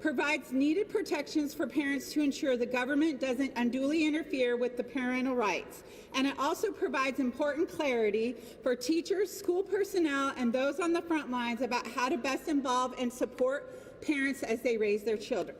provides needed protections for parents to ensure the government doesn't unduly interfere with the parental rights. And it also provides important clarity for teachers, school personnel, and those on the front lines about how to best involve and support parents as they raise their children.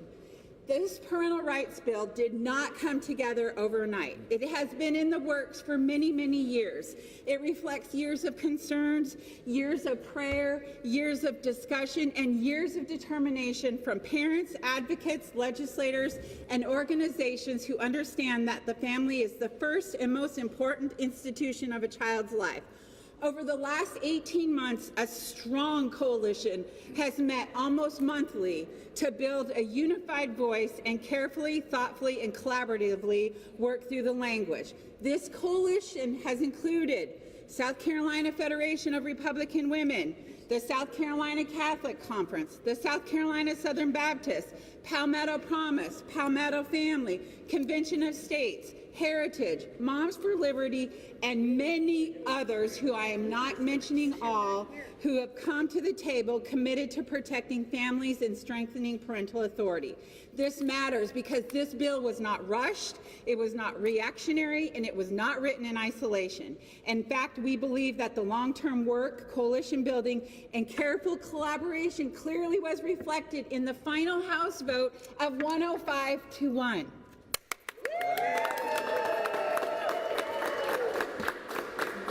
This parental rights bill did not come together overnight. It has been in the works for many, many years. It reflects years of concerns, years of prayer, years of discussion, and years of determination from parents, advocates, legislators, and organizations who understand that the family is the first and most important institution of a child's life. Over the last 18 months, a strong coalition has met almost monthly to build a unified voice and carefully, thoughtfully, and collaboratively work through the language. This coalition has included South Carolina Federation of Republican Women, the South Carolina Catholic Conference, the South Carolina Southern Baptist, Palmetto Promise, Palmetto Family, Convention of States, Heritage, Moms for Liberty, and many others who I am not mentioning all, who have come to the table committed to protecting families and strengthening parental authority. This matters because this bill was not rushed, it was not reactionary, and it was not written in isolation. In fact, we believe that the long-term work, coalition building, and careful collaboration clearly was reflected in the final House vote of 105-1.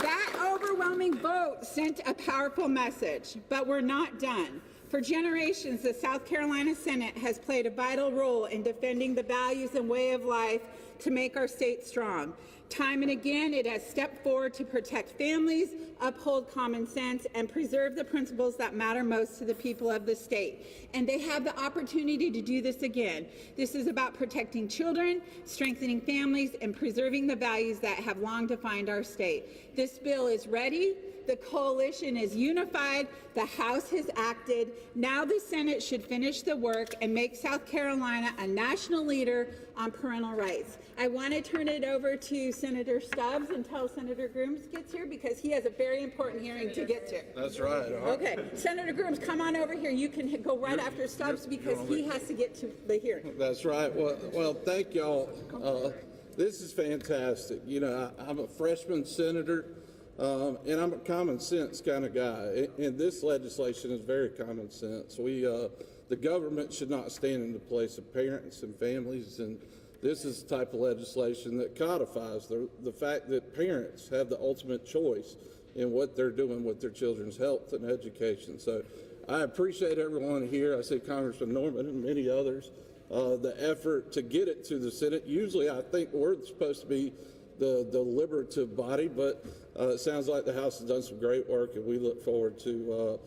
That overwhelming vote sent a powerful message, but we're not done. For generations, the South Carolina Senate has played a vital role in defending the values and way of life to make our state strong. Time and again, it has stepped forward to protect families, uphold common sense, and preserve the principles that matter most to the people of the state. And they have the opportunity to do this again. This is about protecting children, strengthening families, and preserving the values that have long defined our state. This bill is ready. The coalition is unified. The House has acted. Now the Senate should finish the work and make South Carolina a national leader on parental rights. I want to turn it over to Senator Stubbs until Senator Grooms gets here because he has a very important hearing to get to. That's right. Okay, Senator Grooms, come on over here. You can go right after Stubbs because he has to get to the hearing. That's right. Well, thank y'all. This is fantastic. You know, I'm a freshman senator. And I'm a common sense kind of guy, and this legislation is very common sense. The government should not stand in the place of parents and families, and this is the type of legislation that codifies the fact that parents have the ultimate choice in what they're doing with their children's health and education. So I appreciate everyone here. I see Congressman Norman and many others, the effort to get it to the Senate. Usually I think we're supposed to be the deliberative body, but it sounds like the House has done some great work, and we look forward to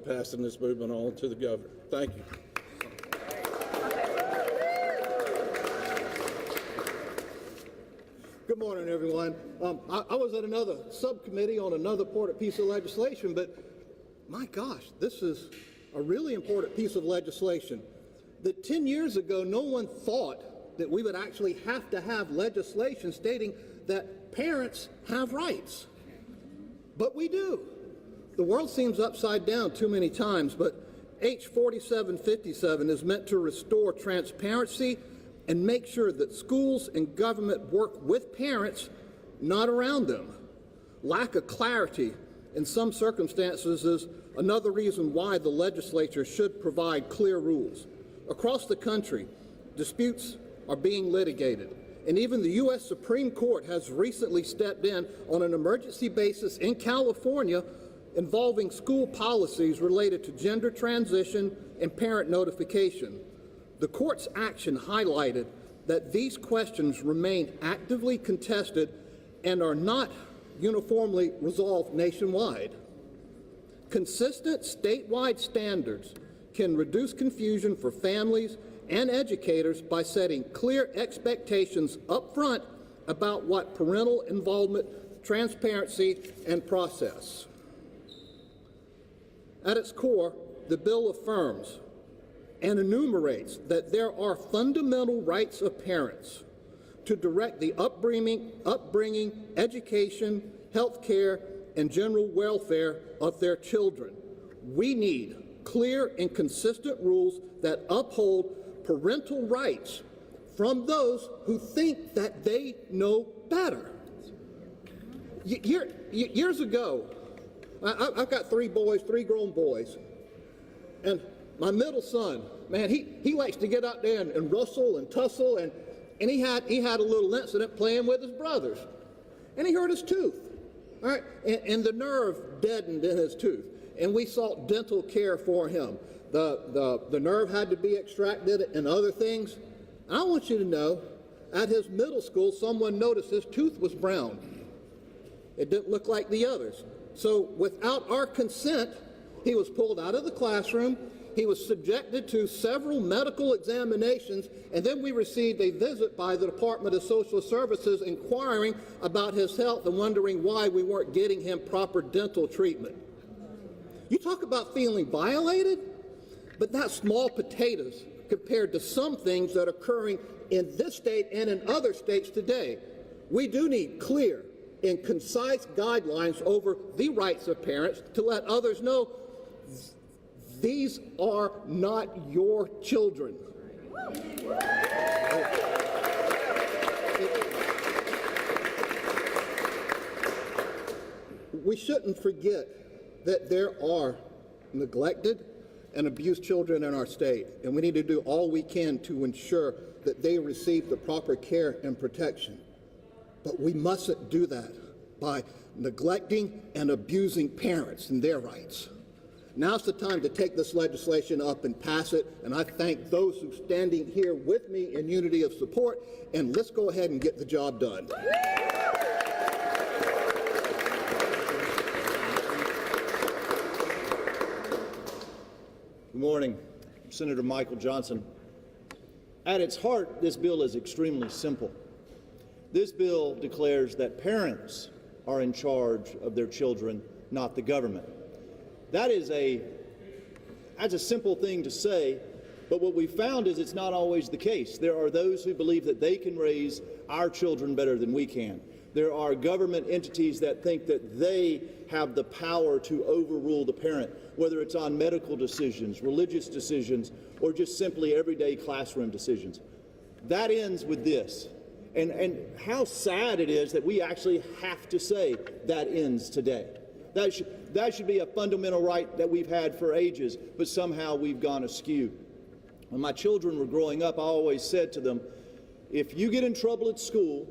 passing this movement on to the governor. Thank you. Good morning, everyone. I was at another subcommittee on another important piece of legislation, but my gosh, this is a really important piece of legislation that 10 years ago no one thought that we would actually have to have legislation stating that parents have rights. But we do. The world seems upside down too many times, but H 4757 is meant to restore transparency and make sure that schools and government work with parents, not around them. Lack of clarity in some circumstances is another reason why the legislature should provide clear rules. Across the country, disputes are being litigated, and even the U.S. Supreme Court has recently stepped in on an emergency basis in California involving school policies related to gender transition and parent notification. The court's action highlighted that these questions remain actively contested and are not uniformly resolved nationwide. Consistent statewide standards can reduce confusion for families and educators by setting clear expectations up front about what parental involvement, transparency, and process. At its core, the bill affirms and enumerates that there are fundamental rights of parents to direct the upbringing, education, health care, and general welfare of their children. We need clear and consistent rules that uphold parental rights from those who think that they know better. Years ago, I've got three grown boys, and my middle son, man, he likes to get out there and rustle and tussle, and he had a little incident playing with his brothers, and he hurt his tooth, all right, and the nerve deadened in his tooth, and we sought dental care for him. The nerve had to be extracted and other things. And I want you to know, at his middle school, someone noticed his tooth was brown. It didn't look like the others. So without our consent, he was pulled out of the classroom. He was subjected to several medical examinations, and then we received a visit by the Department of Social Services inquiring about his health and wondering why we weren't getting him proper dental treatment. You talk about feeling violated, but that's small potatoes compared to some things that are occurring in this state and in other states today. We do need clear and concise guidelines over the rights of parents to let others know these are not your children. We shouldn't forget that there are neglected and abused children in our state, and we need to do all we can to ensure that they receive the proper care and protection. But we mustn't do that by neglecting and abusing parents and their rights. Now's the time to take this legislation up and pass it, and I thank those who are standing here with me in unity of support, and let's go ahead and get the job done. Good morning. I'm Senator Michael Johnson. At its heart, this bill is extremely simple. This bill declares that parents are in charge of their children, not the government. That's a simple thing to say, but what we found is it's not always the case. There are those who believe that they can raise our children better than we can. There are government entities that think that they have the power to overrule the parent, whether it's on medical decisions, religious decisions, or just simply everyday classroom decisions. That ends with this. And how sad it is that we actually have to say that ends today. That should be a fundamental right that we've had for ages, but somehow we've gone askew. When my children were growing up, I always said to them, if you get in trouble at school,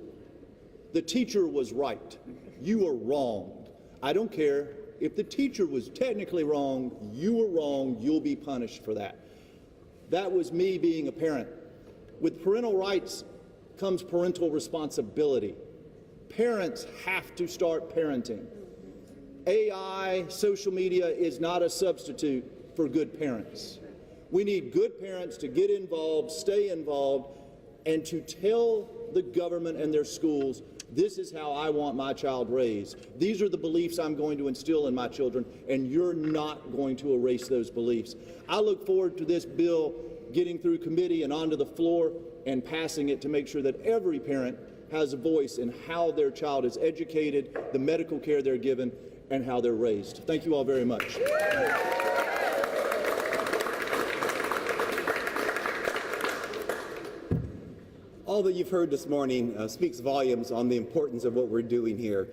the teacher was right. You were wrong. I don't care. If the teacher was technically wrong, you were wrong. You'll be punished for that. That was me being a parent. With parental rights comes parental responsibility. Parents have to start parenting. AI, social media is not a substitute for good parents. We need good parents to get involved, stay involved, and to tell the government and their schools, this is how I want my child raised. These are the beliefs I'm going to instill in my children, and you're not going to erase those beliefs. I look forward to this bill getting through committee and onto the floor and passing it to make sure that every parent has a voice in how their child is educated, the medical care they're given, and how they're raised. Thank you all very much. All that you've heard this morning speaks volumes on the importance of what we're doing here.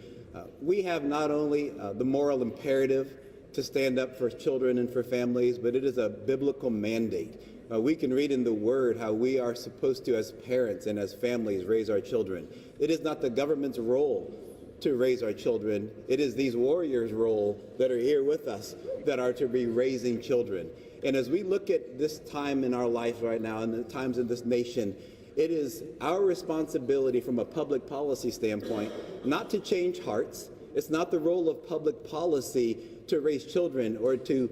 We have not only the moral imperative to stand up for children and for families, but it is a biblical mandate. We can read in the Word how we are supposed to, as parents and as families, raise our children. It is not the government's role to raise our children. It is these warriors' role that are here with us that are to be raising children. And as we look at this time in our life right now and the times in this nation, it is our responsibility from a public policy standpoint not to change hearts. It's not the role of public policy to raise children or to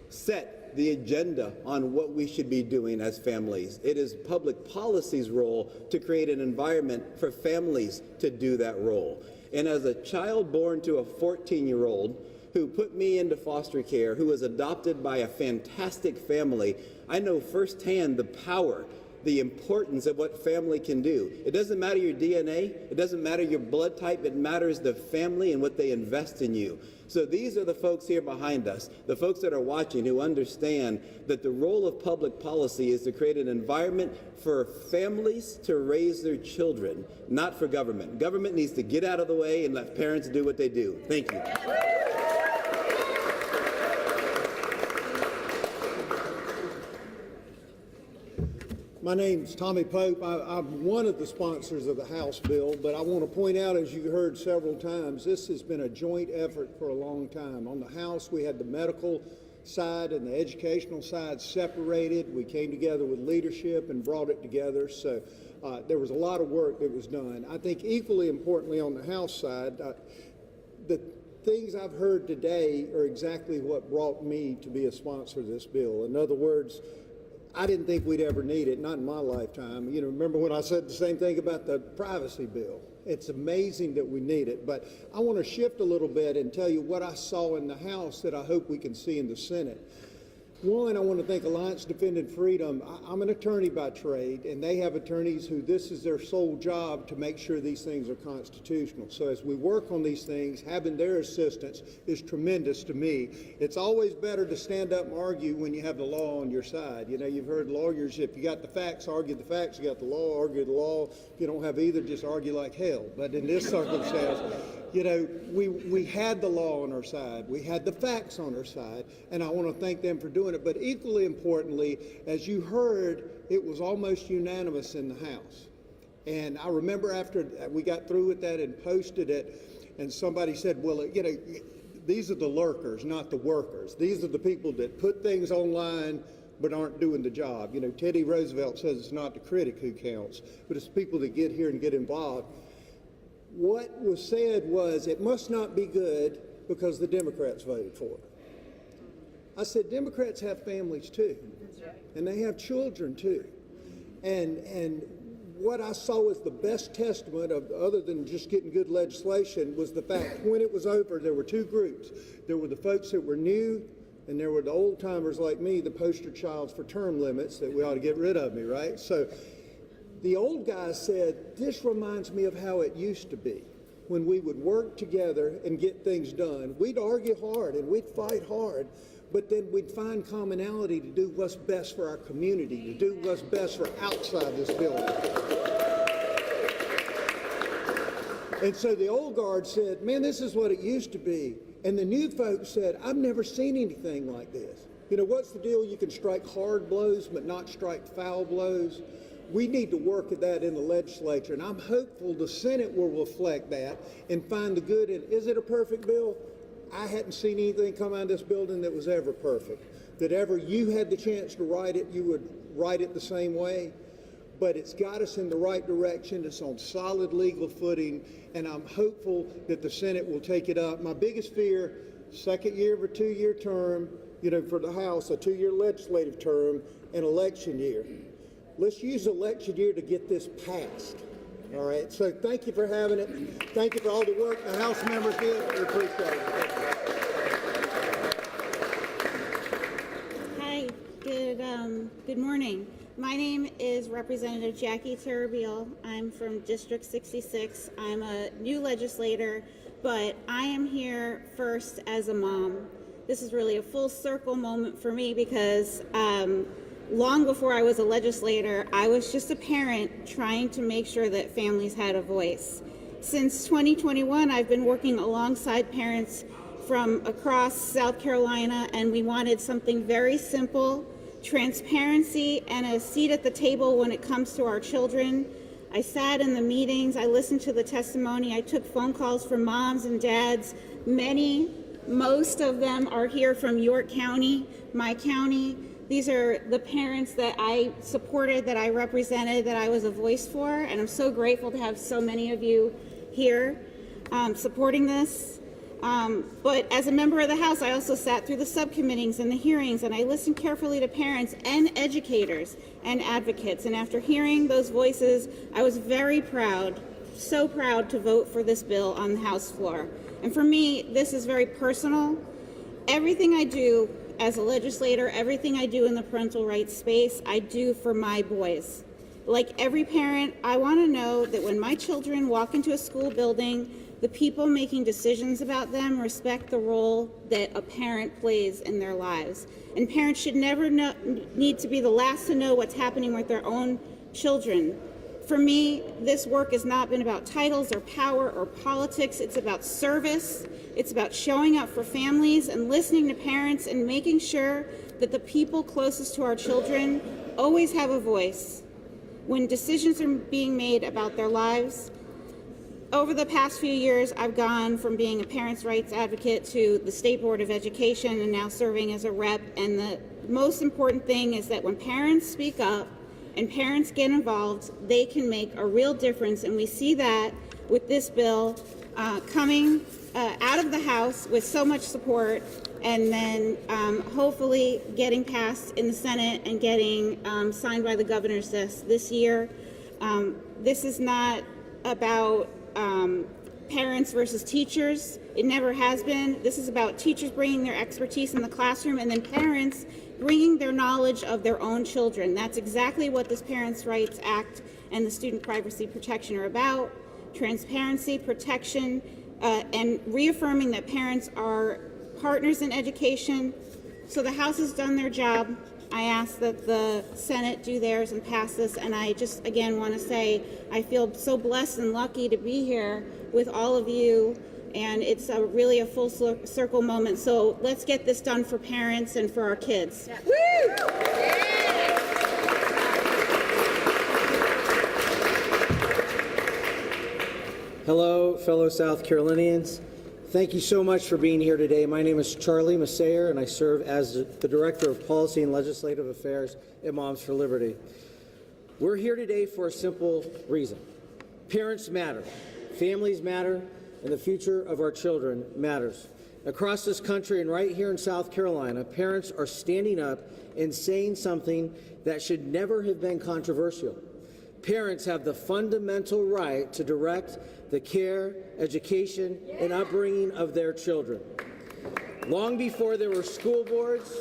set the agenda on what we should be doing as families. It is public policy's role to create an environment for families to do that role. And as a child born to a 14-year-old who put me into foster care, who was adopted by a fantastic family, I know firsthand the power the importance of what family can do. It doesn't matter your DNA, it doesn't matter your blood type, it matters the family and what they invest in you. So these are the folks here behind us, the folks that are watching who understand that the role of public policy is to create an environment for families to raise their children, not for government. Government needs to get out of the way and let parents do what they do. Thank you. My name's Tommy Pope. I'm one of the sponsors of the House bill, but I want to point out, as you heard several times, this has been a joint effort for a long time. On the House, we had the medical side and the educational side separated. We came together with leadership and brought it together. So there was a lot of work that was done. I think equally importantly on the House side, the things I've heard today are exactly what brought me to be a sponsor of this bill. In other words, I didn't think we'd ever need it, not in my lifetime. You know, remember when I said the same thing about the privacy bill? It's amazing that we need it. But I want to shift a little bit and tell you what I saw in the House that I hope we can see in the Senate. One, I want to thank Alliance Defending Freedom. I'm an attorney by trade, and they have attorneys who this is their sole job to make sure these things are constitutional. So as we work on these things, having their assistance is tremendous to me. It's always better to stand up and argue when you have the law on your side. You know, you've heard lawyers, if you got the facts, argue the facts. You got the law, argue the law. If you don't have either, just argue like hell. But in this circumstance, you know, we had the law on our side. We had the facts on our side, and I want to thank them for doing it. But equally importantly, as you heard, it was almost unanimous in the House. And I remember after we got through with that and posted it, and somebody said, well, you know, these are the lurkers, not the workers. These are the people that put things online but aren't doing the job. You know, Teddy Roosevelt says it's not the critic who counts, but it's people that get here and get involved. What was said was it must not be good because the Democrats voted for it. I said Democrats have families too, and they have children too. And what I saw as the best testament of, other than just getting good legislation, was the fact when it was over, there were two groups. There were the folks that were new, and there were the old timers like me, the poster childs for term limits that we ought to get rid of me, right? So the old guys said, this reminds me of how it used to be when we would work together and get things done. We'd argue hard and we'd fight hard, but then we'd find commonality to do what's best for our community, to do what's best for outside this building. And so the old guard said, man, this is what it used to be. And the new folks said, I've never seen anything like this. You know, what's the deal? You can strike hard blows, but not strike foul blows. We need to work at that in the legislature, and I'm hopeful the Senate will reflect that and find the good in. Is it a perfect bill? I hadn't seen anything come out of this building that was ever perfect. That ever you had the chance to write it, you would write it the same way. But it's got us in the right direction. It's on solid legal footing, and I'm hopeful that the Senate will take it up. My biggest fear, second year of a two-year term, you know, for the House, a two-year legislative term, and election year. Let's use election year to get this passed. All right. So thank you for having it. Thank you for all the work the House members did. We appreciate it. Hi. Good morning. My name is Representative Jackie Tarabiel. I'm from District 66. I'm a new legislator, but I am here first as a mom. This is really a full circle moment for me because long before I was a legislator, I was just a parent trying to make sure that families had a voice. Since 2021, I've been working alongside parents from across South Carolina, and we wanted something very simple, transparency, and a seat at the table when it comes to our children. I sat in the meetings, I listened to the testimony, I took phone calls from moms and dads. Most of them are here from York County, my county. These are the parents that I supported, that I represented, that I was a voice for, and I'm so grateful to have so many of you here supporting this. But as a member of the House, I also sat through the subcommittees and the hearings, and I listened carefully to parents and educators and advocates. And after hearing those voices, I was very proud, so proud to vote for this bill on the House floor. And for me, this is very personal. Everything I do as a legislator, everything I do in the parental rights space, I do for my boys, Like every parent, I want to know that when my children walk into a school building, the people making decisions about them respect the role that a parent plays in their lives. And parents should never need to be the last to know what's happening with their own children. For me, this work has not been about titles or power or politics. It's about service. It's about showing up for families and listening to parents and making sure that the people closest to our children always have a voice when decisions are being made about their lives. Over the past few years, I've gone from being a parents' rights advocate to the State Board of Education and now serving as a rep. And the most important thing is that when parents speak up and parents get involved, they can make a real difference. And we see that with this bill coming out of the House with so much support, and then hopefully getting passed in the Senate and getting signed by the governor's desk this year. This is not about parents versus teachers. It never has been. This is about teachers bringing their expertise in the classroom and then parents bringing their knowledge of their own children. That's exactly what this Parents' Rights Act and the Student Privacy Protection are about. Transparency, protection, and reaffirming that parents are partners in education. So the House has done their job. I ask that the Senate do theirs and pass this, and I just again want to say I feel so blessed and lucky to be here with all of you, and it's really a full circle moment. So let's get this done for parents and for our kids. Yeah. Woo! Hello, fellow South Carolinians. Thank you so much for being here today. My name is Charlie Massayer, and I serve as the Director of Policy and Legislative Affairs at Moms for Liberty. We're here today for a simple reason. Parents matter, families matter, and the future of our children matters. Across this country and right here in South Carolina, parents are standing up and saying something that should never have been controversial. Parents have the fundamental right to direct the care, education, and upbringing of their children. Long before there were school boards,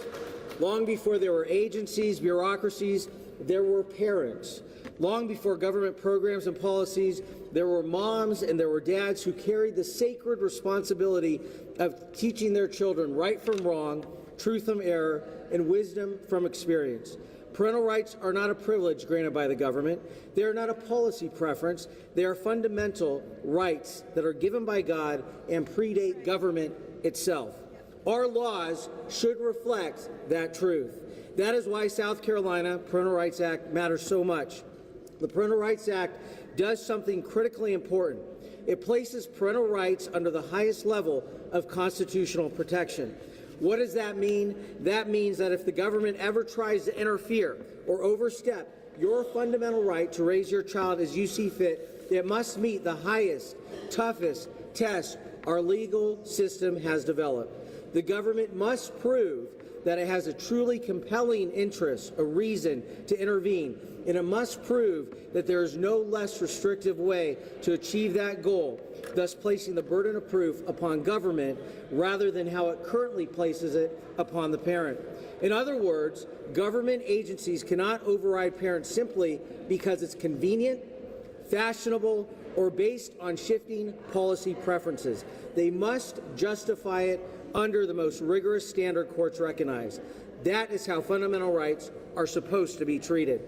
long before there were agencies, bureaucracies, there were parents. Long before government programs and policies, there were moms and there were dads who carried the sacred responsibility of teaching their children right from wrong, truth from error, and wisdom from experience. Parental rights are not a privilege granted by the government. They are not a policy preference. They are fundamental rights that are given by God and predate government itself. Our laws should reflect that truth. That is why South Carolina Parental Rights Act matters so much. The Parental Rights Act does something critically important. It places parental rights under the highest level of constitutional protection. What does that mean? That means that if the government ever tries to interfere or overstep your fundamental right to raise your child as you see fit, it must meet the highest, toughest test our legal system has developed. The government must prove that it has a truly compelling interest, a reason to intervene, and it must prove that there is no less restrictive way to achieve that goal, thus placing the burden of proof upon government rather than how it currently places it upon the parent. In other words, government agencies cannot override parents simply because it's convenient, fashionable, or based on shifting policy preferences. They must justify it under the most rigorous standard courts recognize. That is how fundamental rights are supposed to be treated.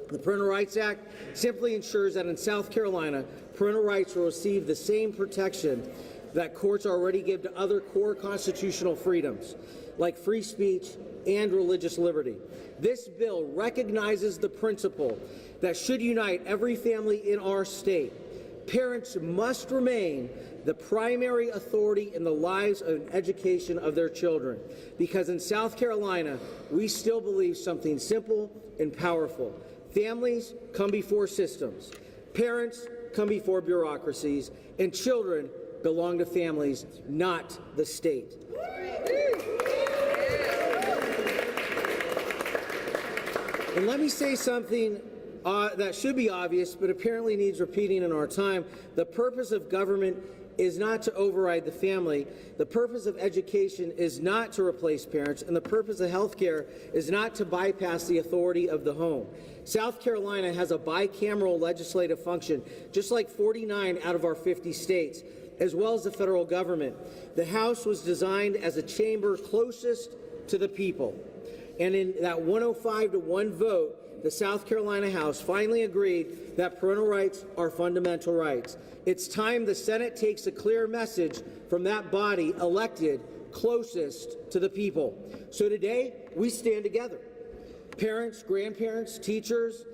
The Parental Rights Act simply ensures that in South Carolina, parental rights will receive the same protection that courts already give to other core constitutional freedoms, like free speech and religious liberty. This bill recognizes the principle that should unite every family in our state. Parents must remain the primary authority in the lives and education of their children, because in South Carolina, we still believe something simple and powerful. Families come before systems, parents come before bureaucracies, and children belong to families, not the state. And let me say something that should be obvious, but apparently needs repeating in our time. The purpose of government is not to override the family. The purpose of education is not to replace parents, and the purpose of health care is not to bypass the authority of the home. South Carolina has a bicameral legislative function, just like 49 out of our 50 states, as well as the federal government. The House was designed as a chamber closest to the people. And in that 105 to 1 vote, the South Carolina House finally agreed that parental rights are fundamental rights. It's time the Senate takes a clear message from that body elected closest to the people. So today, we stand together. Parents, grandparents, teachers,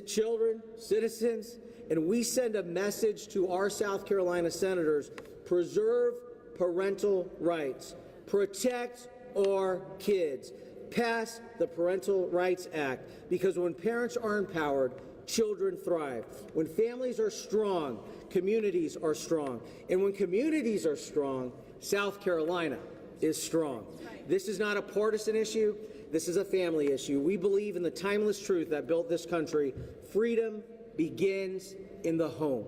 children, citizens, and we send a message to our South Carolina senators: preserve parental rights, protect our kids, pass the Parental Rights Act, because when parents are empowered, children thrive. When families are strong, communities are strong. And when communities are strong, South Carolina is strong. This is not a partisan issue. This is a family issue. We believe in the timeless truth that built this country. Freedom begins in the home.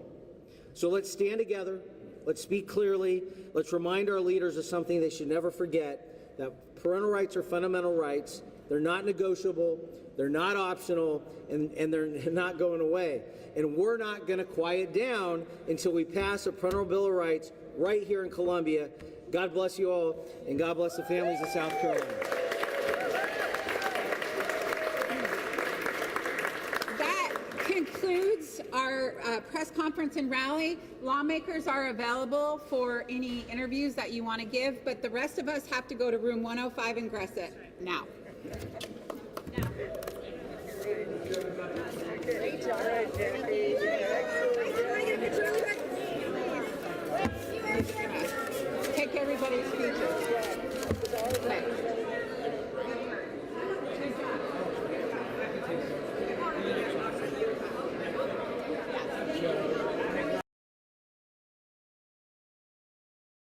So let's stand together. Let's speak clearly. Let's remind our leaders of something they should never forget, that parental rights are fundamental rights. They're not negotiable. They're not optional, and they're not going away. And we're not going to quiet down until we pass a Parental Bill of Rights right here in Columbia. God bless you all, and God bless the families of South Carolina. That concludes our press conference and rally. Lawmakers are available for any interviews that you want to give, but the rest of us have to go to room 105 in Gresset now. Take everybody's speeches.